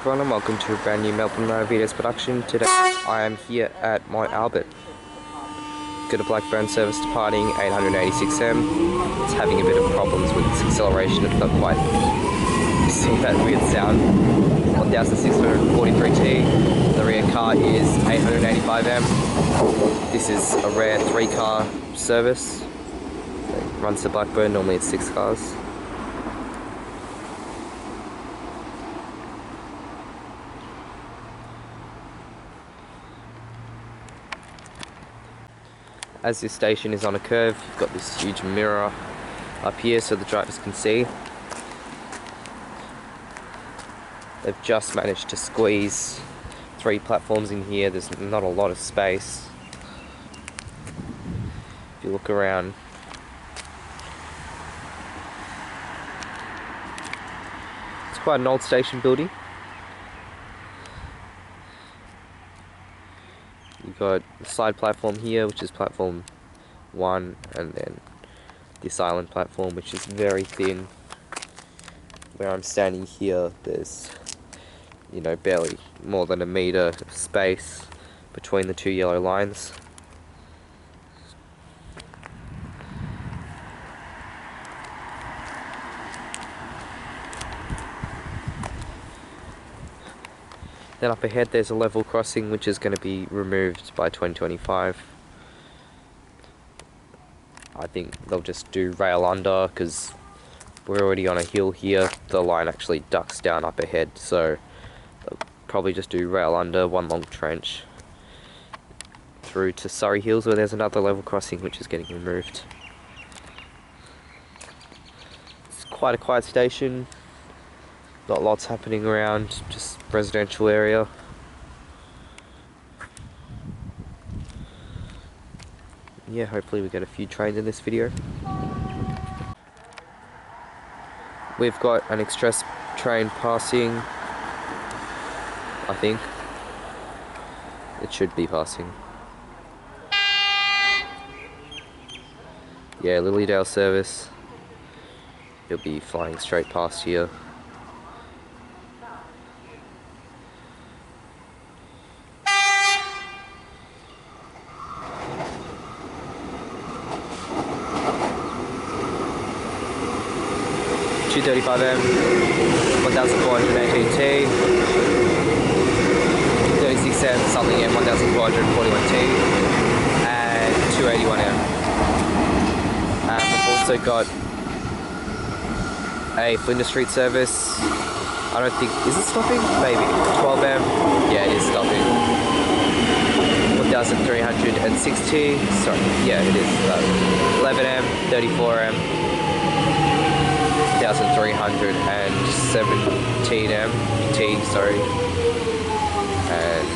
everyone, and welcome to a brand new Melbourne Railway production. Today I am here at Mont Albert. Got a Blackburn service departing 886M. It's having a bit of problems with its acceleration. It's not quite see that weird sound. 1643T. The rear car is 885M. This is a rare 3-car service. It runs to Blackburn. Normally it's 6 cars. As this station is on a curve, you've got this huge mirror up here so the drivers can see. They've just managed to squeeze 3 platforms in here. There's not a lot of space. If you look around, it's quite an old station building. You've got the side platform here, which is platform 1, and then this island platform, which is very thin. Where I'm standing here, there's, barely more than a metre of space between the 2 yellow lines. Then up ahead there's a level crossing which is going to be removed by 2025. I think they'll just do rail under because we're already on a hill here. The line actually ducks down up ahead, so they'll probably just do rail under, one long trench through to Surrey Hills where there's another level crossing which is getting removed. It's quite a quiet station. Not lots happening around, just residential area. Yeah, hopefully we get a few trains in this video. We've got an express train passing, I think. It should be passing. Yeah, Lilydale service. It'll be flying straight past here. M, 1418T, 36M, something M, 1441T, and 281M. We've also got a Flinders Street service. I don't think, is it stopping? Maybe. 12M, yeah, it is stopping. 1360, sorry, yeah, it is. 11M, 34M. 1317M T, sorry, and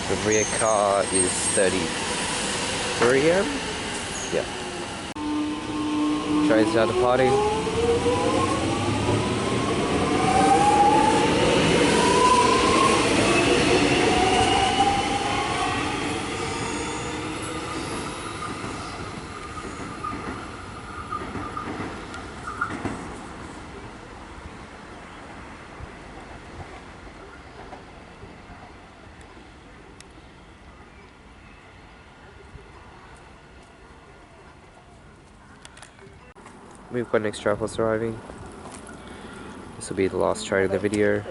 the rear car is 33M. Yeah. Trains now departing. We've got an X-trapolis arriving. This will be the last train of the video.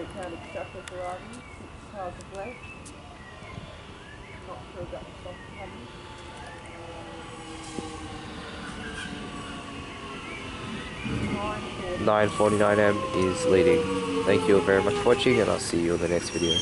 949M is leading. Thank you all very much for watching, and I'll see you in the next video.